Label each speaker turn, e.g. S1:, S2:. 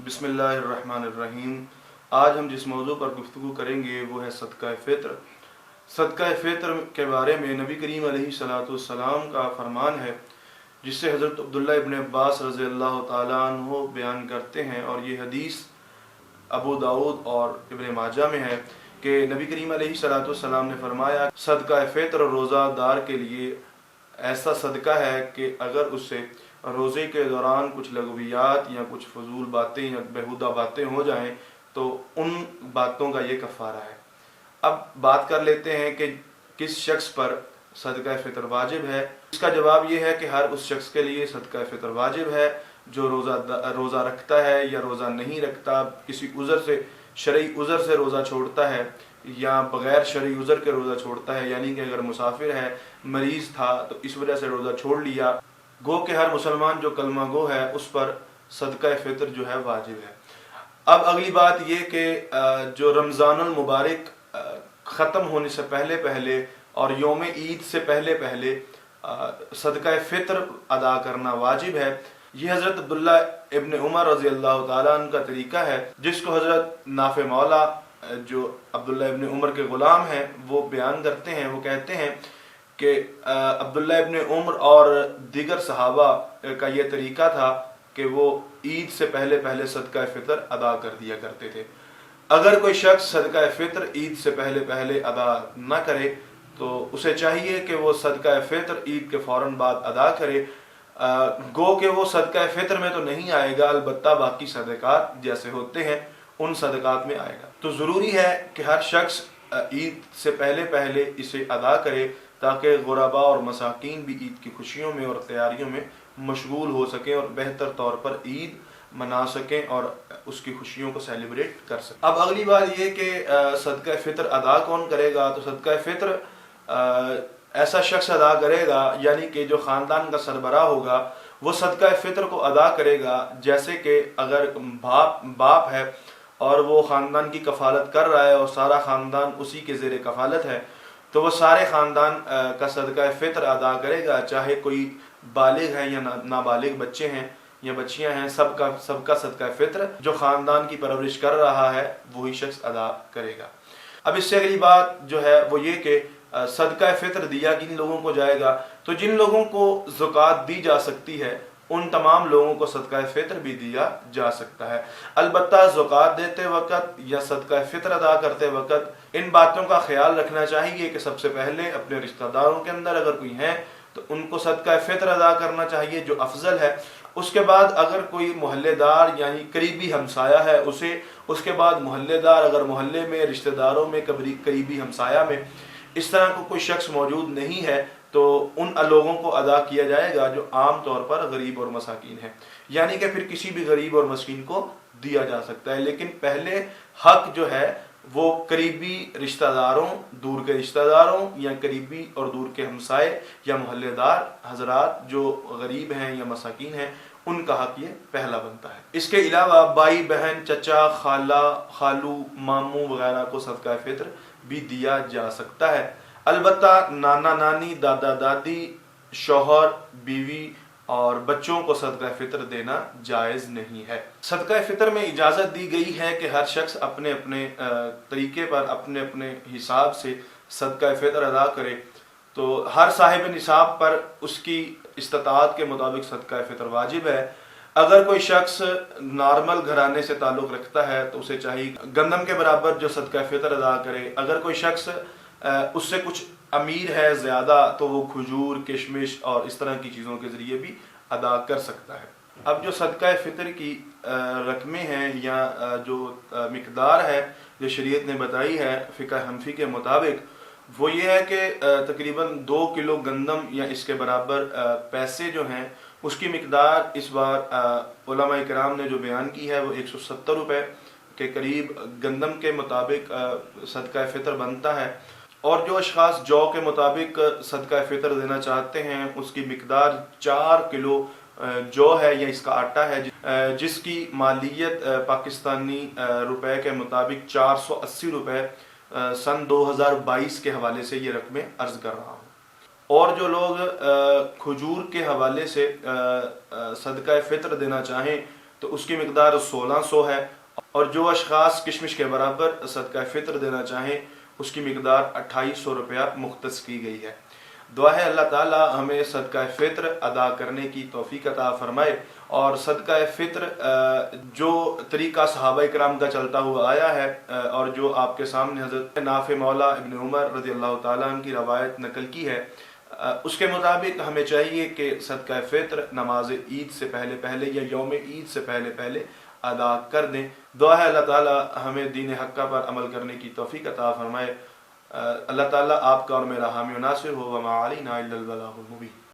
S1: बिस्मिल्लाहिर्रहमानिर्रहीम। आज हम जिस मौजू पर गुफ्तगू करेंगे वो है सदका फ़ित्र। सदका फ़ित्र के बारे में नबी करीम अलैहिस्सलाम का फरमान है, जिससे हज़रत अब्दुल्लाह इब्न अब्बास रज़ी अल्लाह ताला अन्हु बयान करते हैं, और ये हदीस अबू दाऊद और इब्न माजा में है कि नबी करीम अलैहिस्सलाम ने फरमाया, सदका फ़ित्र रोज़ादार के लिए ऐसा सदका है कि अगर उससे रोज़े के दौरान कुछ लगवियात या कुछ फजूल बातें या बेहुदा बातें हो जाएं तो उन बातों का ये कफ़ारा है। अब बात कर लेते हैं कि किस शख्स पर सदका फ़ित्र वाजिब है। इसका जवाब ये है कि हर उस शख्स के लिए सदका फ़ित्र वाजिब है जो रोज़ा रखता है या रोज़ा नहीं रखता, किसी उज़र से शरई उज़र से रोज़ा छोड़ता है या बग़ैर शरई उज़र के रोज़ा छोड़ता है, यानी कि अगर मुसाफिर है, मरीज़ था तो इस वजह से रोज़ा छोड़ लिया। गो कि हर मुसलमान जो कलमा गो है उस पर सदका फ़ित्र जो है वाजिब है। अब अगली बात ये कि जो रमज़ानुल मुबारक ख़त्म होने से पहले पहले और यौम ईद से पहले पहले सदका फ़ित्र अदा करना वाजिब है। ये हज़रत अब्दुल्ला इब्न उमर रज़ी अल्लाह ताला अन्हु का तरीका है, जिसको हज़रत नाफ़े मौला जो अब्दुल्ला इब्न उमर के ग़ुलाम हैं वो बयान करते हैं। वो कहते हैं कि अब्दुल्ला इब्न उमर और दीगर सहाबा का ये तरीका था कि वो ईद से पहले पहले सदका फ़ित्र अदा कर दिया करते थे। अगर कोई शख्स सदका फ़ित्र ईद से पहले पहले अदा न करे तो उसे चाहिए कि वो सदका फ़ित्र ईद के फ़ौरन बाद अदा करे। गो कि वो सदका फ़ित्र में तो नहीं आएगा, अलबत्ता बाकी सदक़ात जैसे होते हैं उन सदक़ात में आएगा। तो ज़रूरी है कि हर शख्स ईद से पहले पहले इसे अदा करे ताकि गुरबा और मसाकीन भी ईद की खुशियों में और तैयारियों में मशगूल हो सकें और बेहतर तौर पर ईद मना सकें और उसकी खुशियों को सेलिब्रेट कर सकें। अब अगली बात ये कि सदका फ़ित्र अदा कौन करेगा। तो सदका फ़ित्र ऐसा शख्स अदा करेगा, यानी कि जो ख़ानदान का सरबराह होगा वो सदका फ़ित्र को अदा करेगा। जैसे कि अगर बाप है और वो ख़ानदान की कफ़ालत कर रहा है और सारा ख़ानदान उसी के ज़ेर कफ़ालत है, तो वो सारे ख़ानदान का सदका फ़ित्र अदा करेगा, चाहे कोई बालिग है या नाबालिग बच्चे हैं या बच्चियां हैं, सबका सदका फ़ित्र जो ख़ानदान की परवरिश कर रहा है वही शख्स अदा करेगा। अब इससे अगली बात जो है वो ये कि सदका फ़ित्र दिया किन लोगों को जाएगा। तो जिन लोगों को ज़कात दी जा सकती है उन तमाम लोगों को सदका फ़ित्र भी दिया जा सकता है। अलबत्ता ज़कात देते वक़्त या सदका फ़ित्र अदा करते वक़्त इन बातों का ख्याल रखना चाहिए कि सबसे पहले अपने रिश्तेदारों के अंदर अगर कोई है तो उनको सदका फ़ित्र अदा करना चाहिए जो अफजल है। उसके बाद अगर कोई मोहल्लेदार यानी करीबी हमसाया है उसे, उसके बाद मोहल्लेदार, अगर मोहल्ले में रिश्तेदारों में करीबी हमसाया में इस तरह को कोई शख्स मौजूद नहीं है तो उन लोगों को अदा किया जाएगा जो आम तौर पर गरीब और मसाकीन है, यानी कि फिर किसी भी गरीब और मस्कीन को दिया जा सकता है। लेकिन पहले हक जो है वो करीबी रिश्तेदारों, दूर के रिश्तेदारों या करीबी और दूर के हमसाए या मोहल्लेदार हजरात जो गरीब हैं या मसाकीन हैं उनका हक ये पहला बनता है। इसके अलावा भाई बहन, चचा, खाला, खालू, मामू वगैरह को सदका फ़ित्र भी दिया जा सकता है। अलबत्ता नाना नानी, दादा दादी, शौहर, बीवी और बच्चों को सदका फ़ित्र देना जायज़ नहीं है। सदका फ़ित्र में इजाज़त दी गई है कि हर शख्स अपने अपने तरीके पर अपने अपने हिसाब से सदका फ़ित्र अदा करे। तो हर साहिब निसाब पर उसकी इस्तिताअत के मुताबिक सदका फ़ित्र वाजिब है। अगर कोई शख्स नॉर्मल घराने से ताल्लुक़ रखता है तो उसे चाहिए गंदम के बराबर जो सदका फ़ित्र अदा करे। अगर कोई शख्स उससे कुछ अमीर है ज़्यादा तो वो खजूर, किशमिश और इस तरह की चीज़ों के ज़रिए भी अदा कर सकता है। अब जो सदका फ़ित्र की रकमें हैं या जो मिक़दार है जो शरीयत ने बताई है फ़िक़्ह हनफ़ी के मुताबिक, वो ये है कि तकरीबन 2 किलो गंदम या इसके बराबर पैसे जो हैं उसकी मिक़दार इस बार उलमा इकराम ने जो बयान की है वो 170 रुपये के करीब गंदम के मुताबिक सदका फ़ित्र बनता है। और जो अशख़ास जौ के मुताबिक सदका फ़ित्र देना चाहते हैं उसकी मिक़दार 4 किलो जौ है या इसका आटा है, जिसकी मालियत पाकिस्तानी रुपए के मुताबिक 480 रुपये सन 2022 के हवाले से ये रकमें अर्ज़ कर रहा हूँ। और जो लोग खजूर के हवाले से सदका फ़ित्र देना चाहें تو اس کی مقدار 1600 ہے، اور جو اشخاص کشمش کے برابر صدقہ فطر دینا چاہیں اس کی مقدار 2800 روپیہ مختص کی گئی ہے۔ دعا ہے اللہ تعالی ہمیں صدقہ فطر ادا کرنے کی توفیق عطا فرمائے، اور صدقہ فطر جو طریقہ صحابہ کرام کا چلتا ہوا آیا ہے، اور جو آپ کے سامنے حضرت نافع مولا ابن عمر رضی اللہ تعالیٰ عنہ کی روایت نقل کی ہے، اس کے مطابق ہمیں چاہیے کہ صدقہ فطر نماز عید سے پہلے پہلے یا یوم عید سے پہلے پہلے ادا کر دیں۔ دعا ہے اللہ تعالی ہمیں دین حقہ پر عمل کرنے کی توفیق عطا فرمائے۔ اللہ تعالیٰ آپ کا اور میرا حامی و ناصر ہو، وما علینا الا البلاغ المبین۔